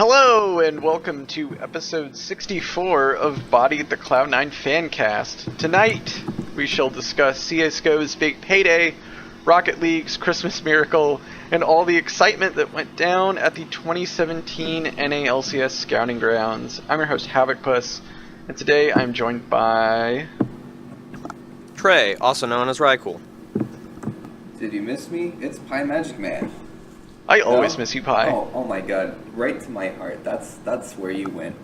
Hello and welcome to episode 64 of Bodied, the Cloud9 Fancast. Tonight we shall discuss CSGO's big payday, Rocket League's Christmas miracle, and all the excitement that went down at the 2017 NA LCS Scouting Grounds. I'm your host Havocpuss, and today I'm joined by... Trey, also known as Rycool. Did you miss me? It's Pie Magic Man. I always miss you, Pie. Oh my god. Right to my heart. That's where you went.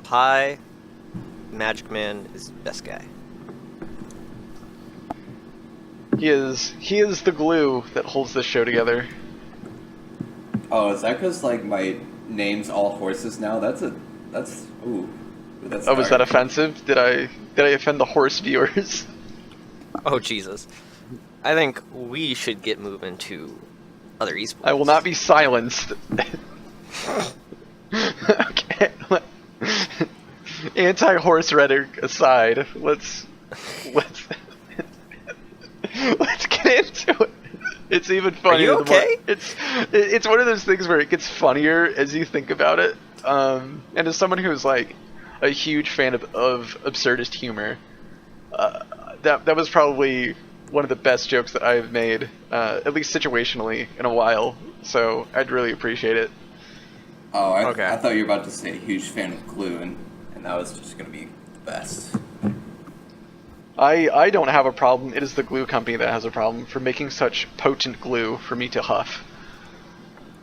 Pie Magic Man is the best guy. He is the glue that holds this show together. Oh, is that because like my name's all horses now? That's ooh. That's Oh, was that dark. offensive? Did I offend the horse viewers? Oh, Jesus. I think we should get moving to other esports. I will not be silenced. Okay. Anti-horse rhetoric aside, let's get into it. It's even funnier. Are you okay? It's one of those things where it gets funnier as you think about it. And as someone who's like a huge fan of absurdist humor, that was probably one of the best jokes that I've made, at least situationally, in a while. So I'd really appreciate it. Oh, Okay. I thought you were about to say huge fan of glue, and that was just gonna be the best. I don't have a problem. It is the glue company that has a problem for making such potent glue for me to huff.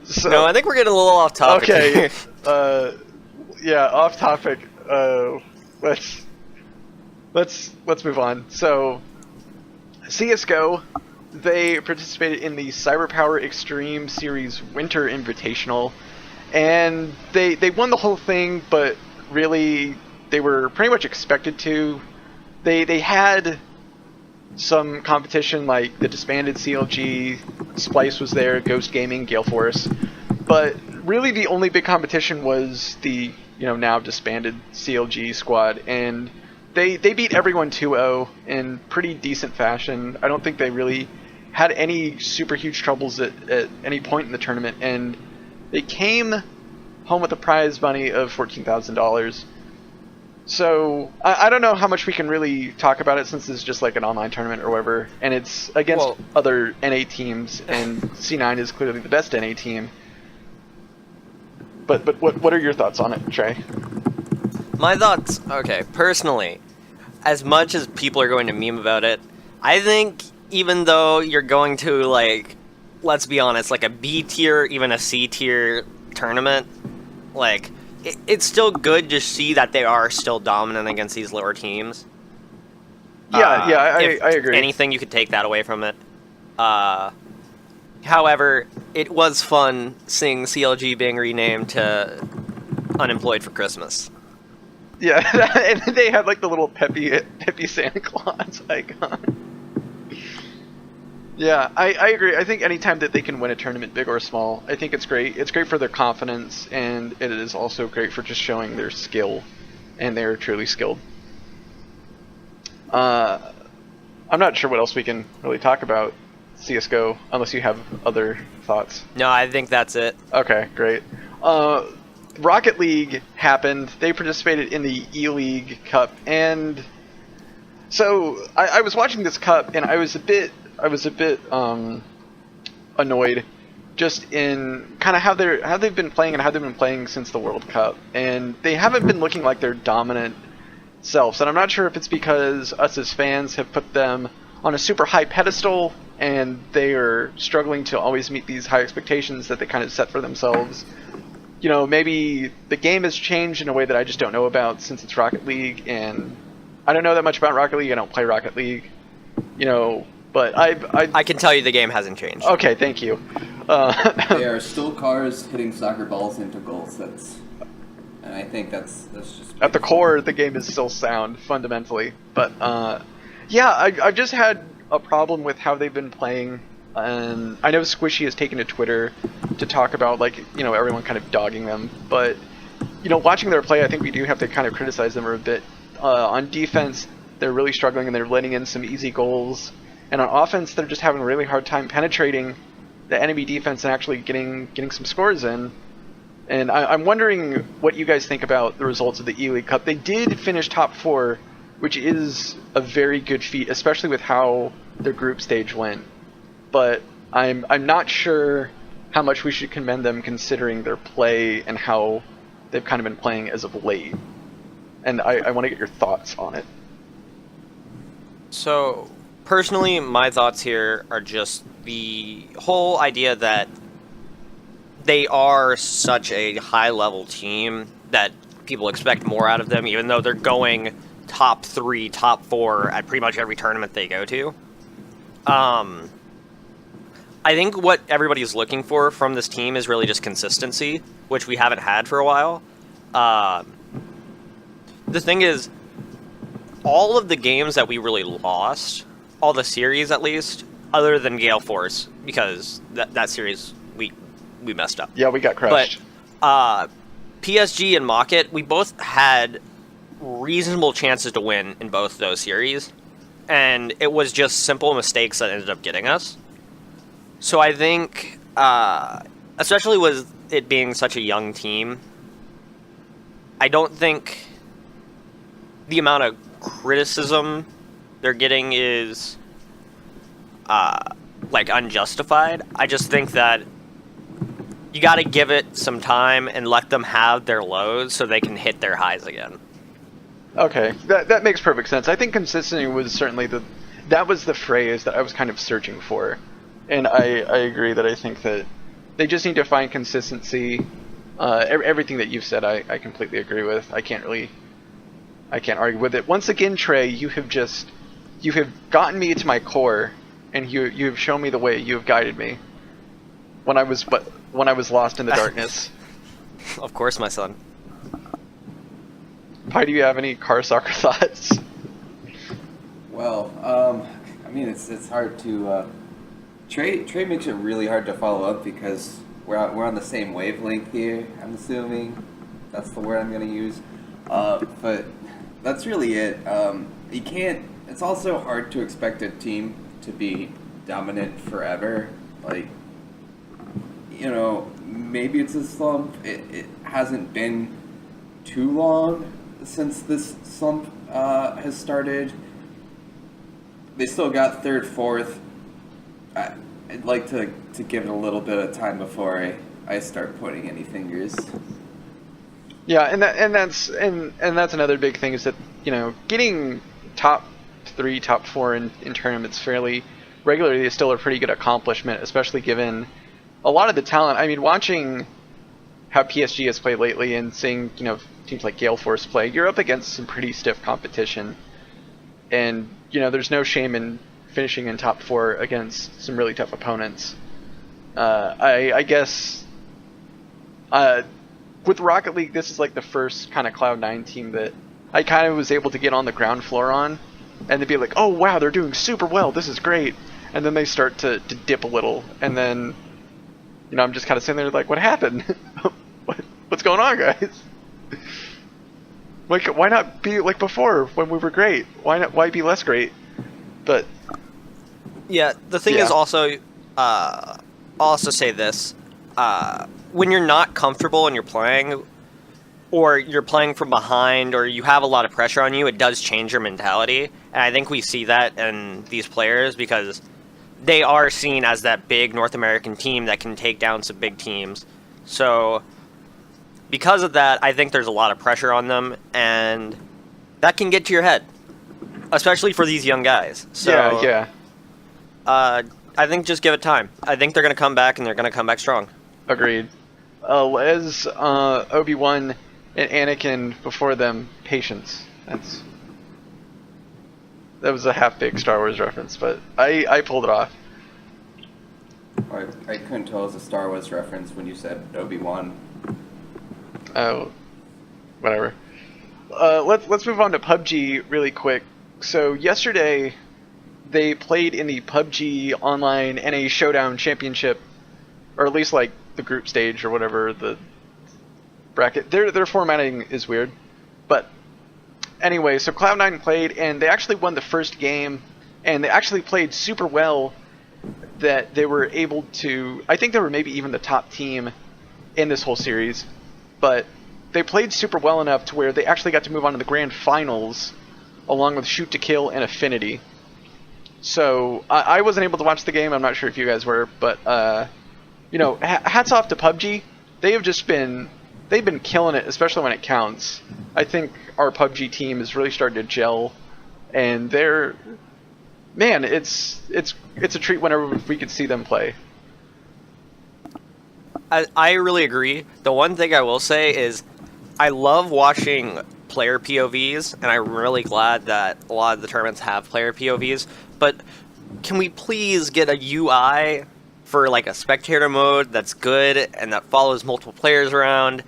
So, No, I think we're getting a little off topic. okay. here. Yeah, off topic. Let's move on. So, CSGO, they participated in the CyberPower Extreme Series Winter Invitational, and they won the whole thing, but really they were pretty much expected to. They had some competition like the disbanded CLG, Splice was there, Ghost Gaming, Gale Force, but really the only big competition was the now disbanded CLG squad, and they beat everyone 2-0 in pretty decent fashion. I don't think they really had any super huge troubles at any point in the tournament, and they came home with a prize money of $14,000. So I don't know how much we can really talk about it since it's just like an online tournament or whatever, and it's against other NA teams, and C9 is clearly the best NA team. But what are your thoughts on it, Trey? My thoughts, okay, personally, as much as people are going to meme about it, I think even though you're going to, like, let's be honest, like a B tier, even a C tier tournament, like, it's still good to see that they are still dominant against these lower teams. I agree. Anything, you could take that away from it. However, it was fun seeing CLG being renamed to Unemployed for Christmas. Yeah, and they had like the little peppy Santa Claus icon. Yeah, I agree. I think anytime that they can win a tournament, big or small, I think it's great. It's great for their confidence, and it is also great for just showing their skill, and they're truly skilled. I'm not sure what else we can really talk about CSGO, unless you have other thoughts. No, I think that's it. Okay, great. Rocket League happened. They participated in the E-League Cup, and so I was watching this cup, and I was a bit annoyed just in kind of how they've been playing and how they've been playing since the World Cup, and they haven't been looking like their dominant selves. And I'm not sure if it's because us as fans have put them on a super high pedestal, and they are struggling to always meet these high expectations that they kind of set for themselves. Maybe the game has changed in a way that I just don't know about since it's Rocket League, and I don't know that much about Rocket League. I don't play Rocket League, but I can tell you the game hasn't changed. Okay, thank you. They are still cars hitting soccer balls into goals. And I think that's just at the core, the game is still sound fundamentally. But I've just had a problem with how they've been playing. And I know Squishy has taken to Twitter to talk about everyone kind of dogging them, but watching their play, I think we do have to kind of criticize them a bit. On defense, they're really struggling, and they're letting in some easy goals. And on offense, they're just having a really hard time penetrating the enemy defense and actually getting some scores in. And I'm wondering what you guys think about the results of the E-League Cup. They did finish top 4, which is a very good feat, especially with how their group stage went. But I'm not sure how much we should commend them considering their play and how they've kind of been playing as of late. And I want to get your thoughts on it. So, personally, my thoughts here are just the whole idea that they are such a high-level team that people expect more out of them, even though they're going top 3, top 4 at pretty much every tournament they go to. I think what everybody's looking for from this team is really just consistency, which we haven't had for a while. The thing is, all of the games that we really lost, all the series at least, other than Gale Force, because that series we messed up. Yeah, we got crushed. But PSG and Mocket, we both had reasonable chances to win in both those series, and it was just simple mistakes that ended up getting us. So I think, especially with it being such a young team, I don't think the amount of criticism they're getting is like unjustified. I just think that you got to give it some time and let them have their lows so they can hit their highs again. Okay, that makes perfect sense. I think consistency was certainly that was the phrase that I was kind of searching for, and I agree that I think that they just need to find consistency. Everything that you've said, I completely agree with. I can't argue with it. Once again, Trey, you have gotten me to my core, and you have shown me the way. You have guided me when I was lost in the darkness. Of course, my son. Pi, do you have any car soccer thoughts? Well, I mean, it's hard to. Trey makes it really hard to follow up because we're on the same wavelength here. I'm assuming that's the word I'm gonna use. But that's really it. You can't. It's also hard to expect a team to be dominant forever. Like, you know, maybe it's a slump. It hasn't been too long since this slump has started. They still got third, fourth. I'd like to give it a little bit of time before I start pointing any fingers. Yeah, and that's another big thing is that, you know, getting top 3, top 4 in tournaments fairly regularly is still a pretty good accomplishment, especially given a lot of the talent. I mean, watching how PSG has played lately and seeing, you know, teams like Gale Force play, you're up against some pretty stiff competition, and you know, there's no shame in finishing in top 4 against some really tough opponents. I guess with Rocket League, this is like the first kind of Cloud9 team that I kind of was able to get on the ground floor on, and they'd be like, oh wow, they're doing super well, this is great, and then they start to dip a little, and then, you know, I'm just kind of sitting there like, what happened? What's going on, guys? Like, why not be like before when we were great? Why be less great? But yeah, the thing is also, I'll also say this: when you're not comfortable and you're playing, or you're playing from behind, or you have a lot of pressure on you, it does change your mentality. And I think we see that in these players because they are seen as that big North American team that can take down some big teams. So because of that, I think there's a lot of pressure on them, and that can get to your head, especially for these young guys. So, yeah. I think just give it time. I think they're going to come back, and they're going to come back strong. Agreed. Les, Obi-Wan, and Anakin before them, patience. That was a half-baked Star Wars reference, but I pulled it off. I couldn't tell it was a Star Wars reference when you said Obi-Wan. Oh, whatever. Let's move on to PUBG really quick. So yesterday, they played in the PUBG Online NA Showdown Championship, or at least like the group stage or whatever the bracket. Their formatting is weird, but anyway. So Cloud9 played, and they actually won the first game, and they actually played super well. That they were able to. I think they were maybe even the top team in this whole series, but they played super well enough to where they actually got to move on to the grand finals, along with Shoot to Kill and Affinity. So I wasn't able to watch the game. I'm not sure if you guys were, but hats off to PUBG. They've been killing it, especially when it counts. I think our PUBG team is really starting to gel, and it's a treat whenever we can see them play. I really agree. The one thing I will say is I love watching player POVs, and I'm really glad that a lot of the tournaments have player POVs, but can we please get a UI for like a spectator mode that's good and that follows multiple players around?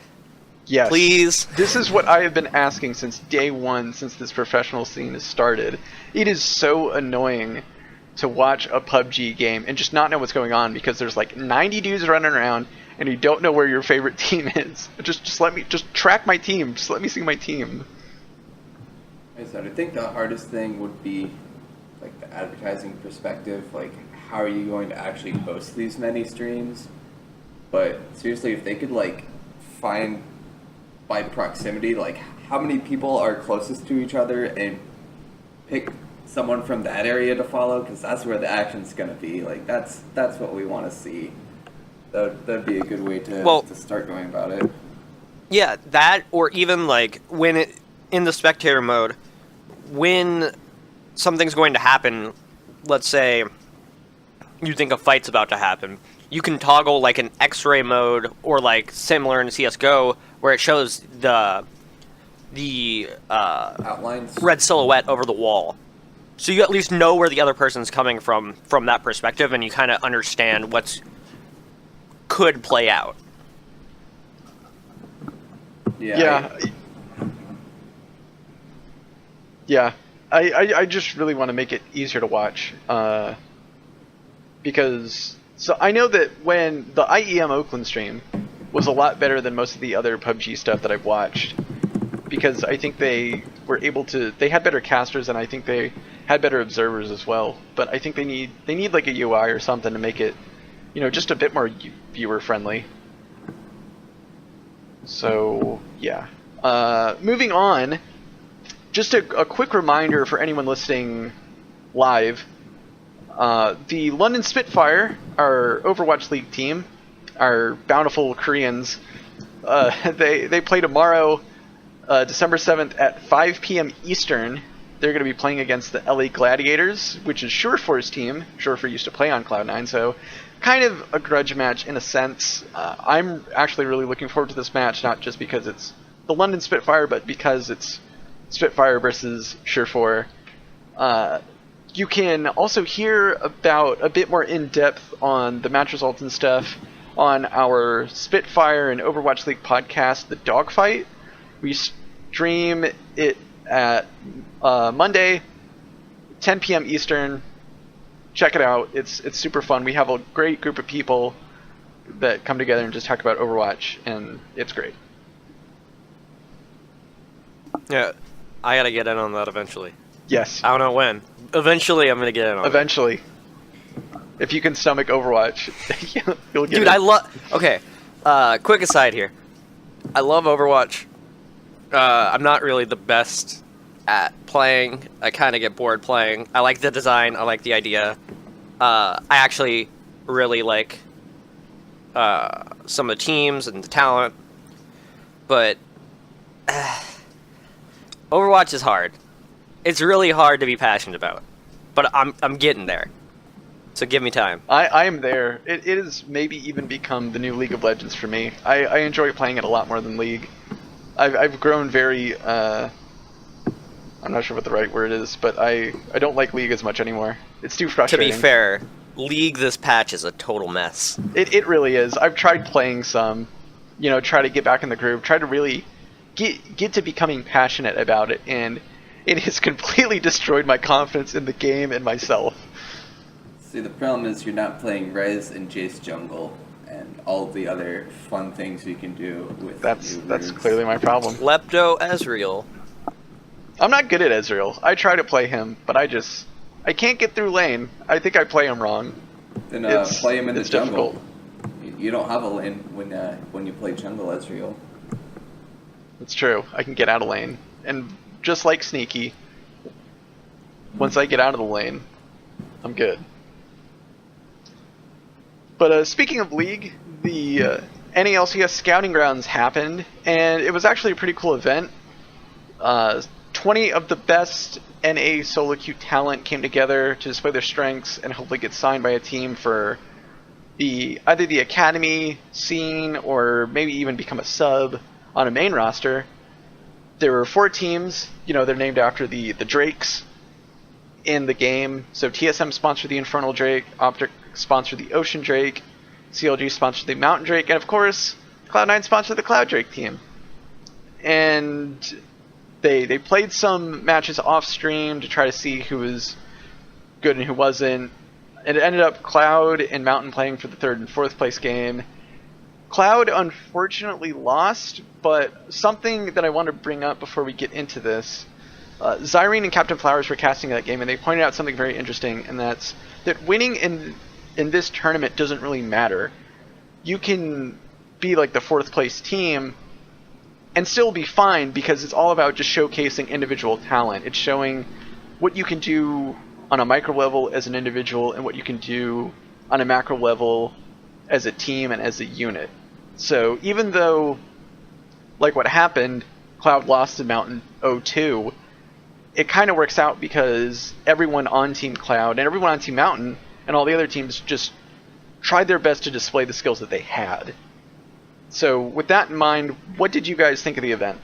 Yes. Please. This is what I have been asking since day one, since this professional scene has started. It is so annoying to watch a PUBG game and just not know what's going on because there's like 90 dudes running around and you don't know where your favorite team is. Just track my team. Just let me see my team. I think the hardest thing would be like the advertising perspective. Like, how are you going to actually host these many streams? But seriously, if they could like find by proximity, like how many people are closest to each other and pick someone from that area to follow, because that's where the action's going to be. Like that's what we want to see. That'd be a good way to start going about it. Yeah, that, or even like in the spectator mode, when something's going to happen, let's say you think a fight's about to happen, you can toggle like an X-ray mode, or like similar in CSGO, where it shows the outlines, red silhouette over the wall. So you at least know where the other person's coming from that perspective, and you kind of understand what's could play out. Yeah. I just really want to make it easier to watch, because I know that when the IEM Oakland stream was a lot better than most of the other PUBG stuff that I've watched, because I think they had better casters, and I think they had better observers as well. But I think they need like a UI or something to make it, just a bit more viewer friendly. So yeah. Moving on, just a quick reminder for anyone listening live. The London Spitfire, our Overwatch League team, our bountiful Koreans, they play tomorrow, December 7th at 5 p.m. Eastern. They're going to be playing against the LA Gladiators, which is Surefour's team. Surefour used to play on Cloud9, so kind of a grudge match in a sense. I'm actually really looking forward to this match, not just because it's the London Spitfire, but because it's Spitfire versus Surefour. You can also hear about a bit more in-depth on the match results and stuff on our Spitfire and Overwatch League podcast, The Dogfight. We stream it at Monday, 10 p.m. Eastern. Check it out. It's super fun. We have a great group of people that come together and just talk about Overwatch, and it's great. Yeah, I gotta get in on that eventually. Yes. I don't know when. Eventually, I'm gonna get in on Eventually. If you can stomach Overwatch, you'll get it. Dude, I love... Okay, quick aside here. I love Overwatch. I'm not really the best at playing. I kind of get bored playing. I like the design. I like the idea. I actually really like some of the teams and the talent. But Overwatch is hard. It's really hard to be passionate about. But I'm getting there. So give me time. I am there. It has maybe even become the new League of Legends for me. I enjoy playing it a lot more than League. I've grown very, I'm not sure what the right word is, but I don't like League as much anymore. It's too frustrating. To be fair, League this patch is a total mess. It really is. I've tried playing some, try to get back in the groove, try to really get to becoming passionate about it, and it has completely destroyed my confidence in the game and myself. See, the problem is you're not playing Rez and Jace Jungle and all the other fun things you can do with That's clearly my problem. Lepto Ezreal. I'm not good at Ezreal. I try to play him, but I can't get through lane. I think I play him wrong. Then play him in the jungle. Difficult. you don't have a lane when you play jungle Ezreal. It's true. I can get out of lane. And just like Sneaky, once I get out of the lane, I'm good. But speaking of League, the NALCS Scouting Grounds happened, and it was actually a pretty cool event. 20 of the best NA solo queue talent came together to display their strengths and hopefully get signed by a team for either the academy scene or maybe even become a sub on a main roster. There were 4 teams, they're named after the Drakes in the game. So TSM sponsored the Infernal Drake, Optic sponsored the Ocean Drake, CLG sponsored the Mountain Drake, and of course, Cloud9 sponsored the Cloud Drake team. And they played some matches off stream to try to see who was good and who wasn't. And it ended up Cloud and Mountain playing for the 3rd and 4th place game. Cloud unfortunately lost, but something that I want to bring up before we get into this, Zyrene and Captain Flowers were casting that game, and they pointed out something very interesting, and that's that winning in this tournament doesn't really matter. You can be like the 4th place team and still be fine, because it's all about just showcasing individual talent. It's showing what you can do on a micro level as an individual and what you can do on a macro level as a team and as a unit. So even though, like what happened, Cloud lost to Mountain 0-2, it kind of works out because everyone on Team Cloud and everyone on Team Mountain and all the other teams just tried their best to display the skills that they had. So with that in mind, what did you guys think of the event?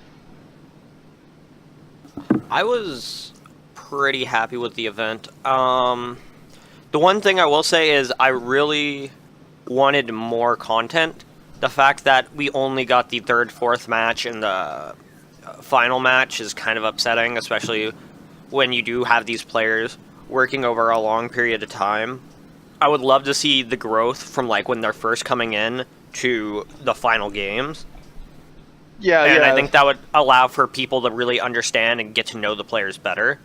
I was pretty happy with the event. The one thing I will say is I really wanted more content. The fact that we only got the 3rd, 4th match and the final match is kind of upsetting, especially when you do have these players working over a long period of time. I would love to see the growth from like when they're first coming in to the final games. Yeah. I think that would allow for people to really understand and get to know the players better.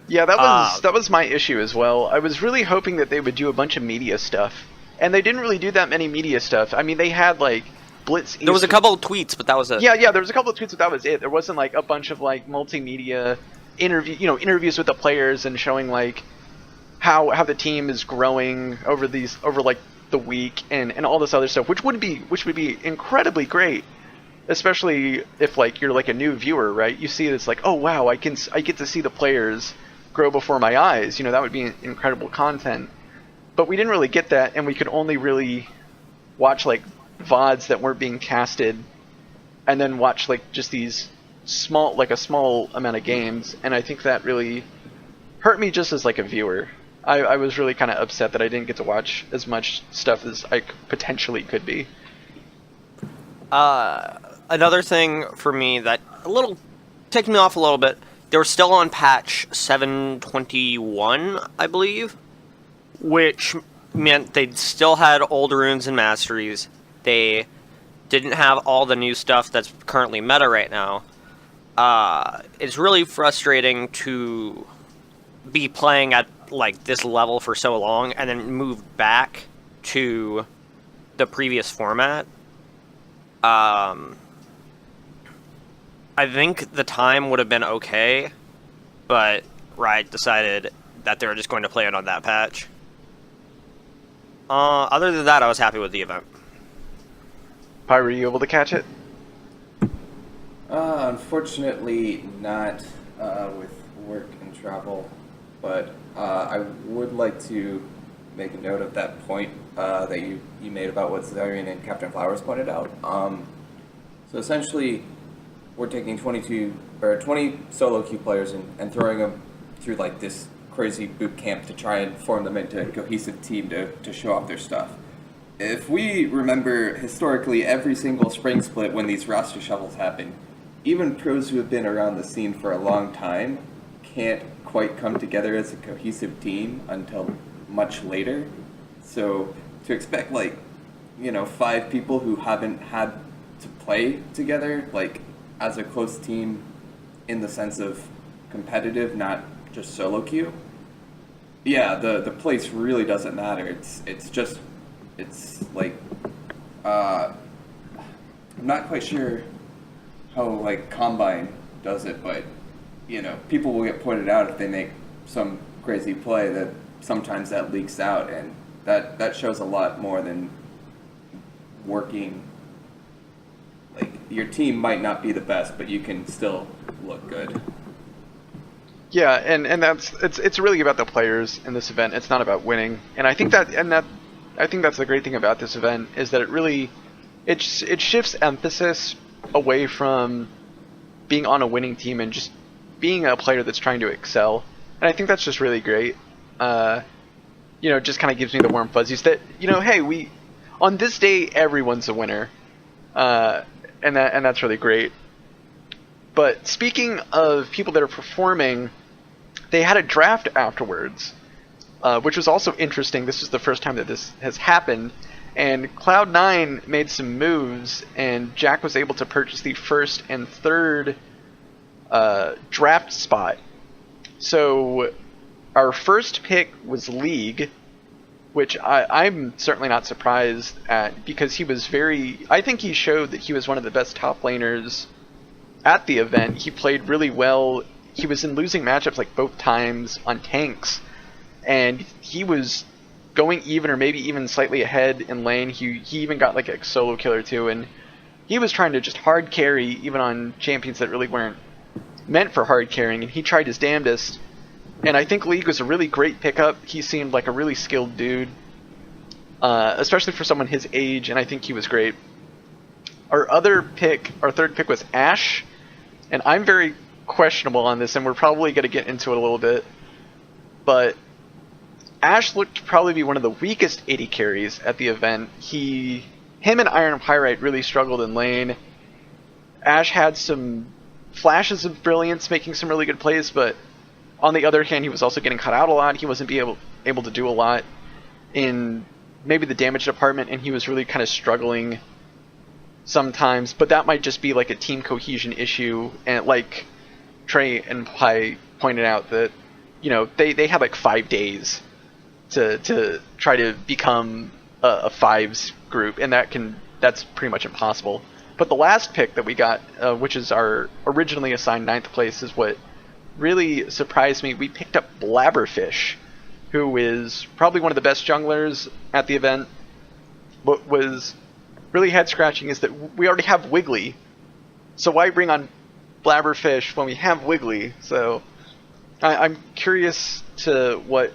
Yeah, that was my issue as well. I was really hoping that they would do a bunch of media stuff, and they didn't really do that many media stuff. I mean, they had like Blitz. There was a couple of tweets, but that was it. Yeah, there was a couple of tweets, but that was it. There wasn't like a bunch of like multimedia interviews with the players and showing like how the team is growing over like the week and all this other stuff, which would be incredibly great, especially if like you're like a new viewer, right? You see this like, oh wow, I get to see the players grow before my eyes. That would be incredible content. But we didn't really get that, and we could only really watch like VODs that weren't being casted, and then watch like just these a small amount of games, and I think that really hurt me just as like a viewer. I was really kind of upset that I didn't get to watch as much stuff as I potentially could be. Another thing for me that ticked me off a little bit, they were still on patch 721, I believe, which meant they still had old runes and masteries. They didn't have all the new stuff that's currently meta right now. It's really frustrating to be playing at like this level for so long and then move back to the previous format. I think the time would have been okay, but Riot decided that they were just going to play it on that patch. Other than that, I was happy with the event. Pi, were you able to catch it? Unfortunately not, with work and travel, but I would like to make a note of that point that you made about what Zyrene and Captain Flowers pointed out. So essentially, we're taking 20 solo queue players and throwing them through like this crazy boot camp to try and form them into a cohesive team to show off their stuff. If we remember historically every single spring split when these roster shuffles happen, even pros who have been around the scene for a long time can't quite come together as a cohesive team until much later. So to expect 5 people who haven't had to play together like as a close team in the sense of competitive, not just solo queue. Yeah, the place really doesn't matter. It's like I'm not quite sure how like Combine does it, but people will get pointed out if they make some crazy play that sometimes that leaks out, and that shows a lot more than working. Like your team might not be the best, but you can still look good. Yeah, and it's really about the players in this event. It's not about winning, and I think that's the great thing about this event is that it shifts emphasis away from being on a winning team and just being a player that's trying to excel. And I think that's just really great. Just kind of gives me the warm fuzzies that hey, on this day everyone's a winner, and that's really great. But speaking of people that are performing, they had a draft afterwards, which was also interesting. This is the first time that this has happened, and Cloud9 made some moves, and Jack was able to purchase the first and third draft spot. So our first pick was League, which I'm certainly not surprised at, because I think he showed that he was one of the best top laners at the event. He played really well. He was in losing matchups like both times on tanks, and he was going even or maybe even slightly ahead in lane. He even got like a solo kill or two, and he was trying to just hard carry even on champions that really weren't meant for hard carrying, and he tried his damnedest. And I think League was a really great pickup. He seemed like a really skilled dude, especially for someone his age, and I think he was great. Our third pick was Ashe, and I'm very questionable on this, and we're probably going to get into it a little bit, but Ashe looked to probably be one of the weakest AD carries at the event. Him and Iron Pyrite really struggled in lane. Ashe had some flashes of brilliance, making some really good plays, but on the other hand, he was also getting cut out a lot. He wasn't able to do a lot in maybe the damage department, and he was really kind of struggling sometimes, but that might just be like a team cohesion issue, and like Trey and Pi pointed out that they had like 5 days to try to become a fives group, and that's pretty much impossible. But the last pick that we got, which is our originally assigned 9th place, is what really surprised me. We picked up Blabberfish, who is probably one of the best junglers at the event. What was really head scratching is that we already have Wiggly, so why bring on Blabberfish when we have Wiggly? So I'm curious to what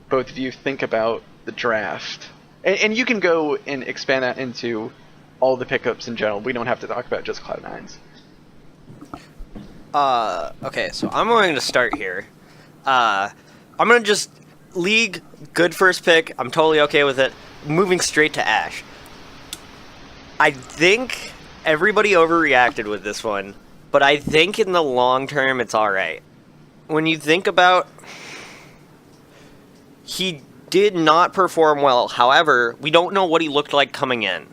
both of you think about the draft, and you can go and expand that into all the pickups in general. We don't have to talk about just Cloud9's. Okay, so I'm going to start here. I'm going to just League, good first pick. I'm totally okay with it. Moving straight to Ashe. I think everybody overreacted with this one, but I think in the long term it's alright. When you think about, he did not perform well. However, we don't know what he looked like coming in.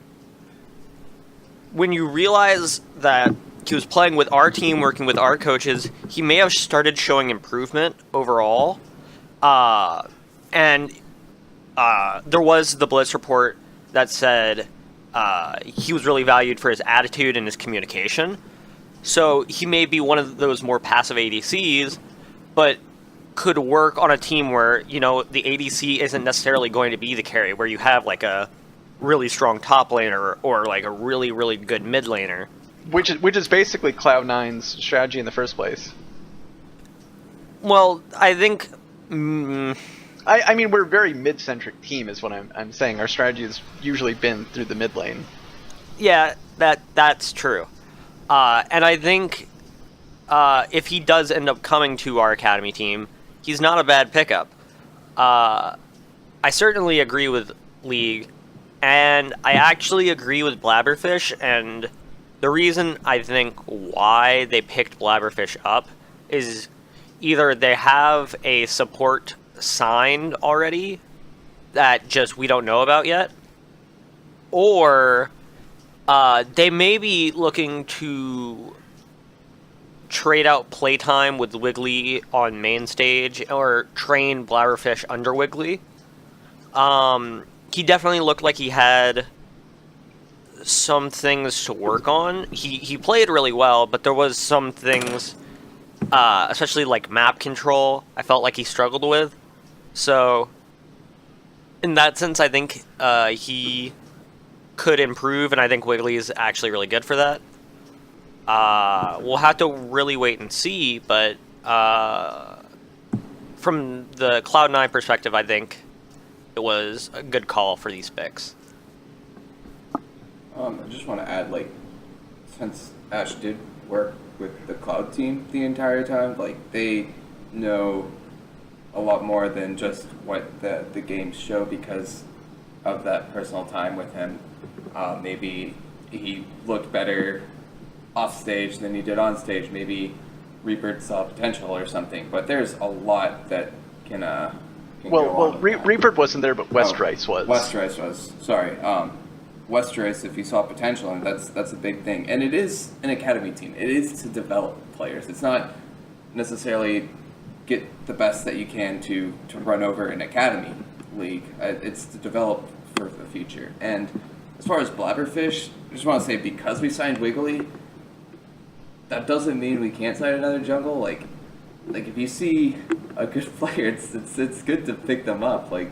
When you realize that he was playing with our team, working with our coaches, he may have started showing improvement overall. And there was the Blitz report that said he was really valued for his attitude and his communication. So he may be one of those more passive ADCs, but could work on a team where, the ADC isn't necessarily going to be the carry, where you have like a really strong top laner or like a really, really good mid laner. Which is basically Cloud9's strategy in the first place. Well, I think... I mean, we're a very mid-centric team is what I'm saying. Our strategy has usually been through the mid lane. Yeah, that's true. And I think if he does end up coming to our academy team, he's not a bad pickup. I certainly agree with League, and I actually agree with Blabberfish, and the reason I think why they picked Blabberfish up is either they have a support signed already that just we don't know about yet, or they may be looking to trade out playtime with Wiggly on main stage or train Blabberfish under Wiggly. He definitely looked like he had some things to work on. He played really well, but there was some things, especially like map control, I felt like he struggled with. So, in that sense, I think he could improve, and I think Wiggly is actually really good for that. We'll have to really wait and see, but from the Cloud9 perspective, I think it was a good call for these picks. I just want to add, like, since Ash did work with the Cloud team the entire time, like, they know a lot more than just what the games show because of that personal time with him. Maybe he looked better off stage than he did on stage. Maybe Reaper saw potential or something. But there's a lot that can go on. Reaper wasn't there, but Westrice was. Westrice was. Sorry. Westrice, if he saw potential, and that's a big thing. And it is an academy team. It is to develop players. It's not necessarily get the best that you can to run over an academy league. It's to develop for the future. And as far as Blabberfish, I just want to say, because we signed Wiggly, that doesn't mean we can't sign another jungle. Like if you see a good player, it's good to pick them up. Like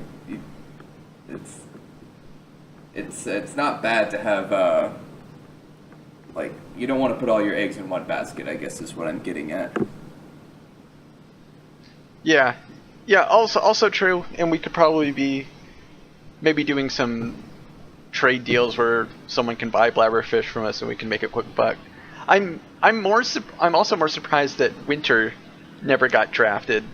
it's not bad to have like, you don't want to put all your eggs in one basket, I guess is what I'm getting at. Yeah, also true, and we could probably be maybe doing some trade deals where someone can buy Blabberfish from us and we can make a quick buck. I'm also more surprised that Winter never got drafted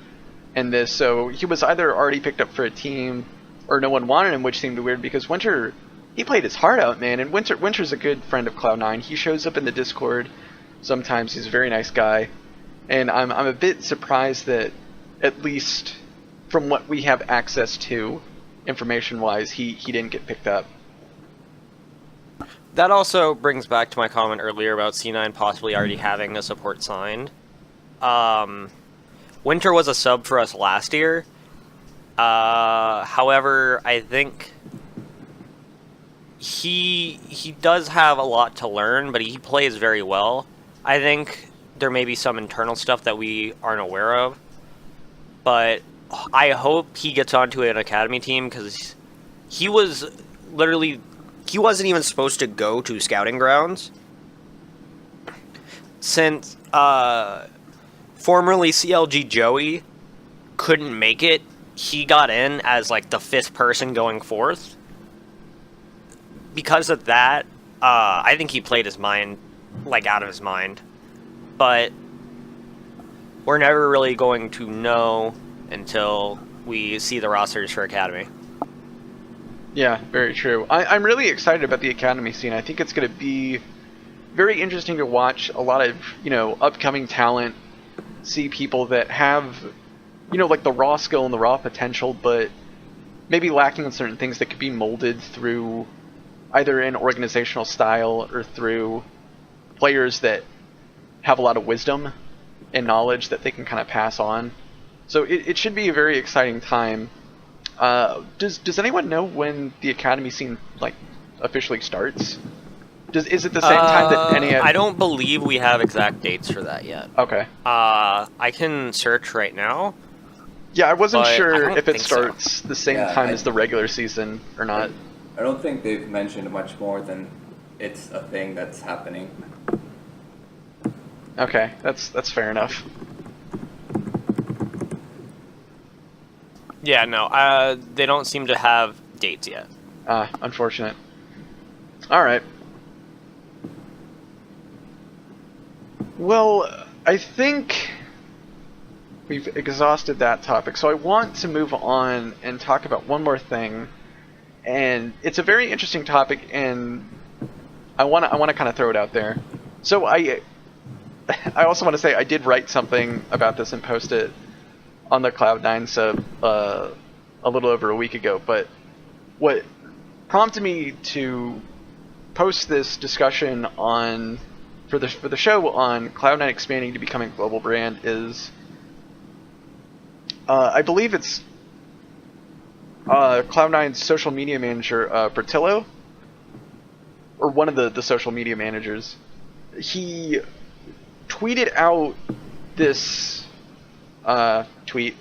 in this, so he was either already picked up for a team or no one wanted him, which seemed weird because Winter, he played his heart out, man, and Winter's a good friend of Cloud9. He shows up in the Discord sometimes. He's a very nice guy, and I'm a bit surprised that, at least from what we have access to information-wise, he didn't get picked up. That also brings back to my comment earlier about C9 possibly already having a support signed. Winter was a sub for us last year. However, I think he does have a lot to learn, but he plays very well. I think there may be some internal stuff that we aren't aware of, but I hope he gets onto an academy team, because he was literally... He wasn't even supposed to go to scouting grounds. Since formerly CLG Joey couldn't make it, he got in as like the 5th person going forth. Because of that, I think he played his mind like out of his mind. But we're never really going to know until we see the rosters for Academy. Yeah, very true. I'm really excited about the Academy scene. I think it's going to be very interesting to watch a lot of, upcoming talent, see people that have, like the raw skill and the raw potential, but maybe lacking in certain things that could be molded through either an organizational style or through players that have a lot of wisdom and knowledge that they can kind of pass on. So it should be a very exciting time. Does anyone know when the Academy scene officially starts? Is it the same time that any? I don't believe we have exact dates for that yet. Okay. I can search right now. Yeah, I wasn't sure if it so. starts the same time as the regular season or not. I don't think they've mentioned much more than it's a thing that's happening. Okay, that's fair enough. Yeah, no, they don't seem to have dates yet. Unfortunate. Alright. Well, I think we've exhausted that topic, so I want to move on and talk about one more thing. And it's a very interesting topic, and I want to kind of throw it out there. So I also want to say I did write something about this and post it on the Cloud9 sub a little over a week ago, but what prompted me to post this discussion for the show on Cloud9 expanding to becoming a global brand is I believe it's Cloud9's social media manager Bertillo or one of the social media managers, he tweeted out this tweet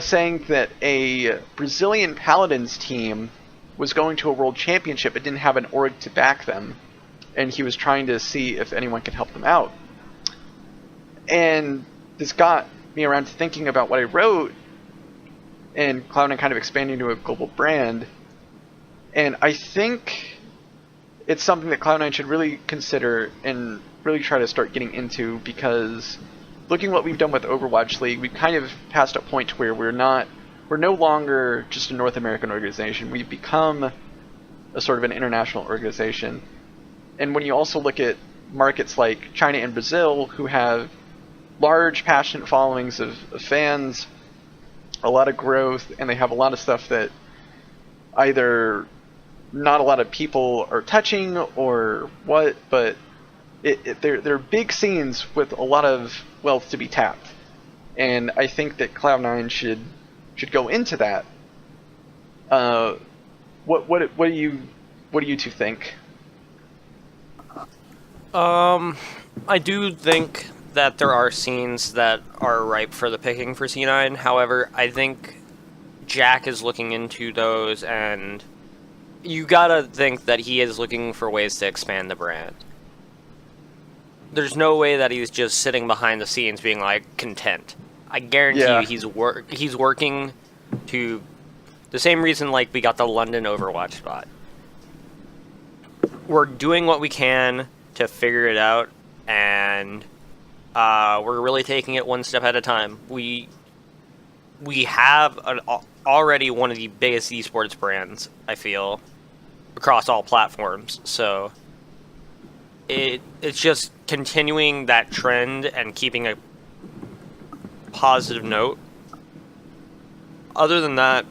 saying that a Brazilian Paladins team was going to a world championship but didn't have an org to back them, and he was trying to see if anyone could help them out. And this got me around to thinking about what I wrote, and Cloud9 kind of expanding to a global brand. And I think it's something that Cloud9 should really consider and really try to start getting into, because looking at what we've done with Overwatch League, we've kind of passed a point where we're no longer just a North American organization. We've become a sort of an international organization. And when you also look at markets like China and Brazil, who have large, passionate followings of fans, a lot of growth, and they have a lot of stuff that either not a lot of people are touching or what, but they're big scenes with a lot of wealth to be tapped. And I think that Cloud9 should go into that. What do you two think? I do think that there are scenes that are ripe for the picking for C9. However, I think Jack is looking into those, and you gotta think that he is looking for ways to expand the brand. There's no way that he's just sitting behind the scenes being like content. I guarantee you he's working to the same reason like we got the London Overwatch spot. We're doing what we can to figure it out, and we're really taking it one step at a time. We have already one of the biggest esports brands, I feel, across all platforms. So it's just continuing that trend and keeping a positive note. Other than that,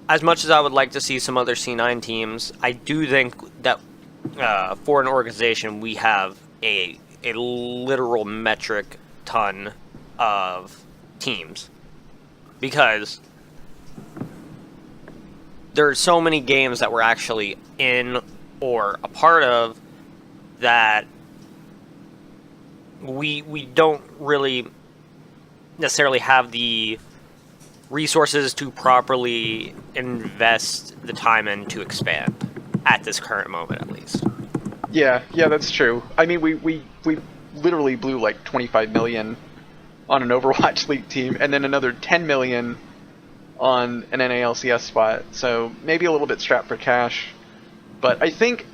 as much as I would like to see some other C9 teams, I do think that for an organization, we have a literal metric ton of teams, because there are so many games that we're actually in or a part of that we don't really necessarily have the resources to properly invest the time in to expand at this current moment, at least. Yeah, that's true. I mean, we literally blew like 25 million on an Overwatch League team, and then another 10 million on an NALCS spot. So maybe a little bit strapped for cash. But I think,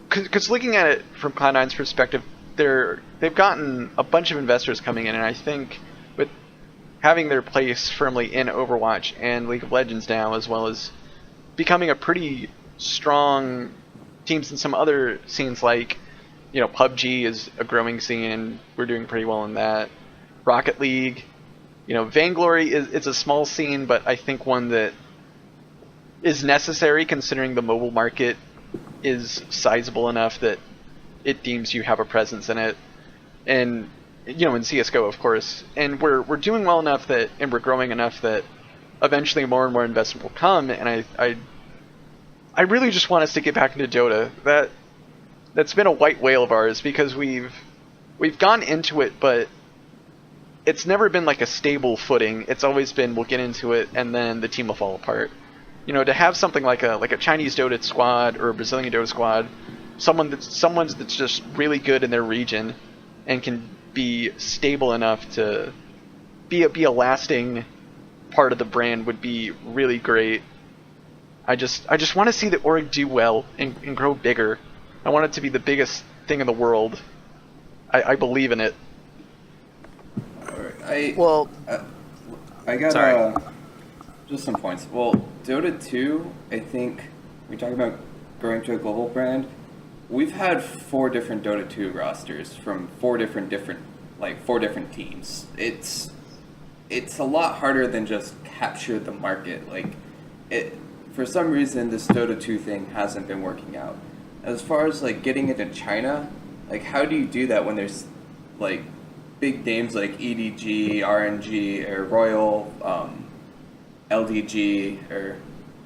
because looking at it from Cloud9's perspective, they've gotten a bunch of investors coming in, and I think with having their place firmly in Overwatch and League of Legends now, as well as becoming a pretty strong teams in some other scenes, like, you know, PUBG is a growing scene. We're doing pretty well in that. Rocket League, you know, Vainglory is a small scene, but I think one that is necessary considering the mobile market is sizable enough that it deems you have a presence in it. And, you know, in CSGO, of course. And we're doing well enough that, and we're growing enough that eventually more and more investment will come. And I really just want us to get back into Dota. That's been a white whale of ours, because we've gone into it, but it's never been like a stable footing. It's always been, we'll get into it and then the team will fall apart. You know, to have something like a Chinese Dota squad or a Brazilian Dota squad, someone that's just really good in their region and can be stable enough to be a lasting part of the brand would be really great. I just want to see the org do well and grow bigger. I want it to be the biggest thing in the world. I believe in it. I got just some points. Well, Dota 2, I think we're talking about growing to a global brand. We've had 4 different Dota 2 rosters from 4 different teams. It's a lot harder than just capture the market. For some reason, this Dota 2 thing hasn't been working out. As far as like getting into China, like how do you do that when there's like big names like EDG, RNG, or Royal, LDG, or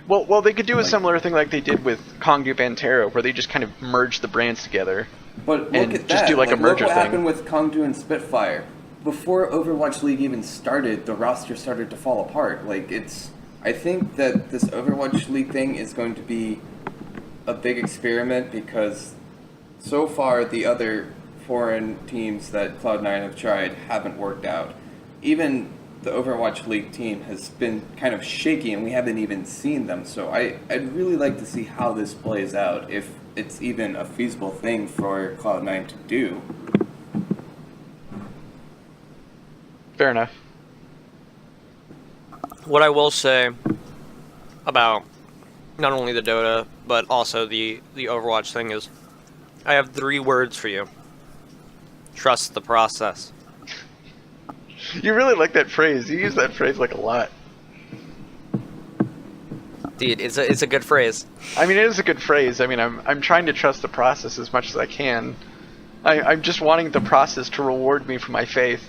Well, they could do a Like- similar thing like they did with Kongu Pantera, where they just kind of merged the brands together. But And look at just that. do, like, a look merger what thing. happened with Kongdu and Spitfire. Before Overwatch League even started, the roster started to fall apart. Like, I think that this Overwatch League thing is going to be a big experiment because so far the other foreign teams that Cloud9 have tried haven't worked out. Even the Overwatch League team has been kind of shaky and we haven't even seen them. So I'd really like to see how this plays out, if it's even a feasible thing for Cloud9 to do. Fair enough. What I will say about not only the Dota, but also the Overwatch thing is, I have 3 words for you. Trust the process. You really like that phrase. You use that phrase like a lot. Dude, it's a good phrase. I mean, it is a good phrase. I mean, I'm trying to trust the process as much as I can. I'm just wanting the process to reward me for my faith.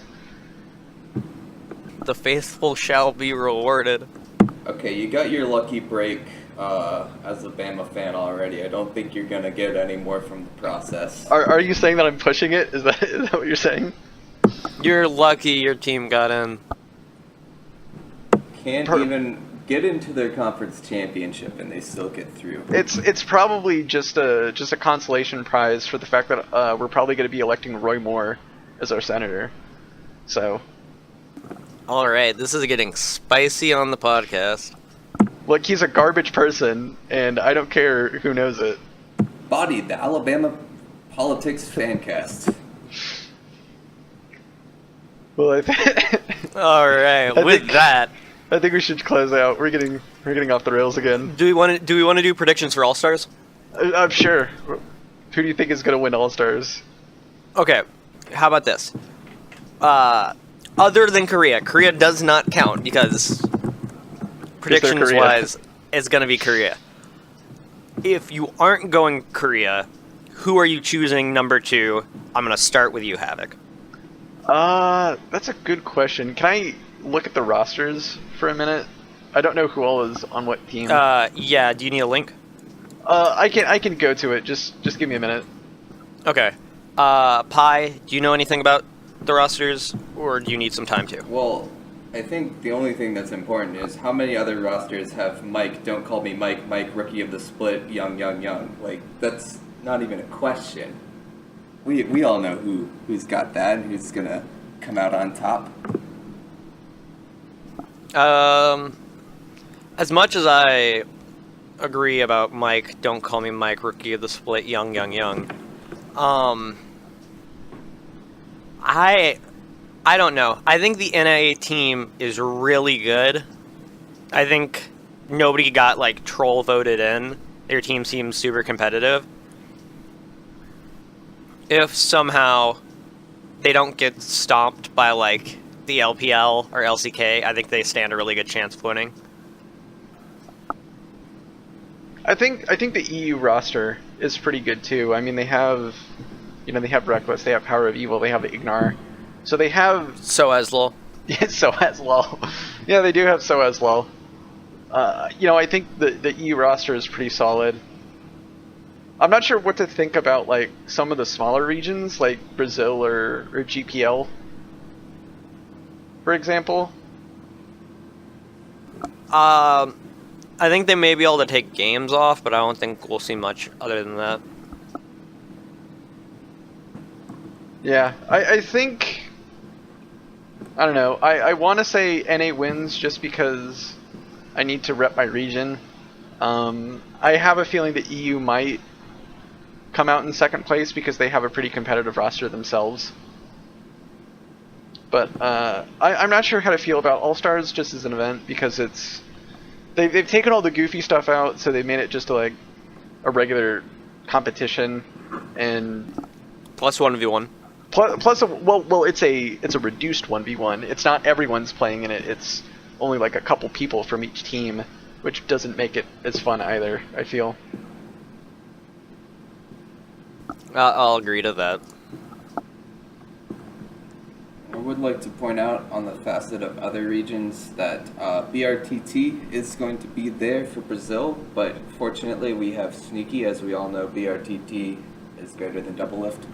The faithful shall be rewarded. Okay, you got your lucky break as a Bama fan already. I don't think you're going to get any more from the process. Are you saying that I'm pushing it? Is that what you're saying? You're lucky your team got in. Can't even get into their conference championship and they still get through. It's probably just a consolation prize for the fact that we're probably going to be electing Roy Moore as our senator. So, Alright, this is getting spicy on the podcast. look, he's a garbage person, and I don't care who knows it. Bodied, the Alabama Politics Fancast. Well, I think Alright, with that, I think we should close out. We're getting off the rails again. do we want to do predictions for All Stars? I'm sure. Who do you think is going to win All Stars? Okay, how about this? Other than Korea does not count because predictions wise, it's gonna be Korea. If you aren't going Korea, who are you choosing number 2? I'm gonna start with you, Havoc. That's a good question. Can I look at the rosters for a minute? I don't know who all is on what team. Yeah. Do you need a link? I can go to it. Just give me a minute. Okay. Pi, do you know anything about the rosters, or do you need some time to? Well, I think the only thing that's important is how many other rosters have Mike, don't call me Mike, rookie of the split, young. Like, that's not even a question. We all know who's got that and who's gonna come out on top. As much as I agree about Mike, don't call me Mike, rookie of the split, young. I don't know. I think the NA team is really good. I think nobody got, like, troll voted in. Their team seems super competitive. If somehow they don't get stomped by, like, the LPL or LCK, I think they stand a really good chance of winning. I think the EU roster is pretty good too. I mean, they have Reckless, they have Power of Evil, they have Ignar. So they have So as lol. Yeah, so as lol. Yeah, they do have so as lol. I think the EU roster is pretty solid. I'm not sure what to think about like some of the smaller regions, like Brazil or GPL, for example. I think they may be able to take games off, but I don't think we'll see much other than that. Yeah, I think... I don't know. I want to say NA wins just because I need to rep my region. I have a feeling that EU might come out in second place because they have a pretty competitive roster themselves. But I'm not sure how to feel about All-Stars just as an event because it's... They've taken all the goofy stuff out, so they made it just like a regular competition, and Plus 1v1. plus it's a reduced 1v1. It's not everyone's playing in it. It's only like a couple people from each team, which doesn't make it as fun either, I feel. I'll agree to that. would like to point out on the facet of other regions that BRTT is going to be there for Brazil, but fortunately we have Sneaky. As we all know, BRTT is greater than Double Lift.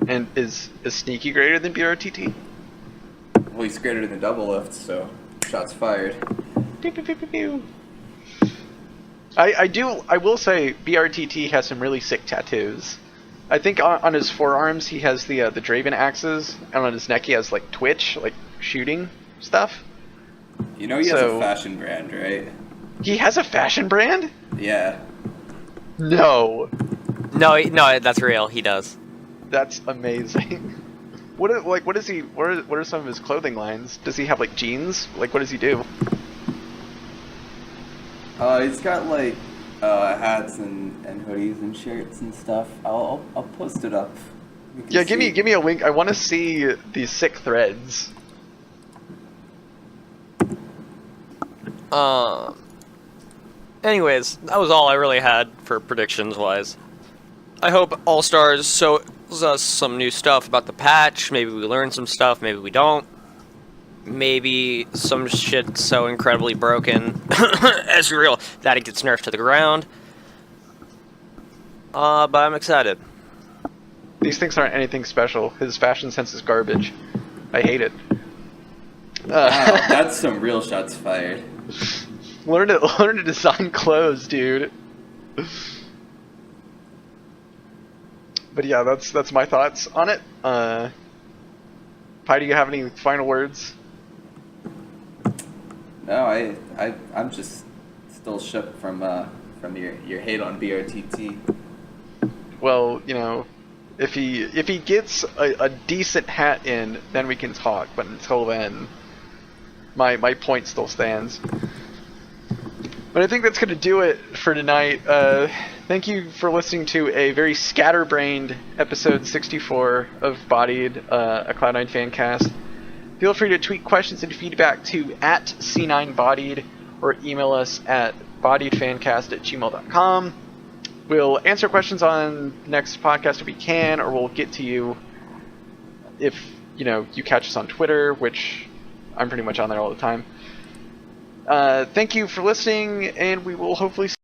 And is Sneaky greater than BRTT? Well, he's greater than Double Lift, so shots fired. Pew, pew, pew, pew, pew. I will say BRTT has some really sick tattoos. I think on his forearms he has the Draven axes, and on his neck he has like Twitch, like shooting stuff. You know he has a fashion brand, right? He has a fashion brand? Yeah. No. No, that's real. He does. That's amazing. What is he? What are some of his clothing lines? Does he have like jeans? Like what does he do? He's got like hats and hoodies and shirts and stuff. I'll post it up. Yeah, give me a link. I want to see these sick threads. Anyways, that was all I really had for predictions wise. I hope All Stars shows us some new stuff about the patch. Maybe we learn some stuff. Maybe we don't. Maybe some shit's so incredibly broken as real that it gets nerfed to the ground. But I'm excited. These things aren't anything special. His fashion sense is garbage. I hate it. Wow, that's some real shots fired. Learn to design clothes, dude. But yeah, that's my thoughts on it. Pi, do you have any final words? No, I'm just still shook from your hate on BRTT. Well, you know, if he gets a decent hat in, then we can talk. But until then, my point still stands. But I think that's going to do it for tonight. Thank you for listening to a very scatterbrained episode 64 of Bodied, a Cloud9 Fancast. Feel free to tweet questions and feedback to @C9Bodied or email us at bodiedfancast@gmail.com. We'll answer questions on the next podcast if we can, or we'll get to you if you catch us on Twitter, which I'm pretty much on there all the time. Thank you for listening, and we will hopefully see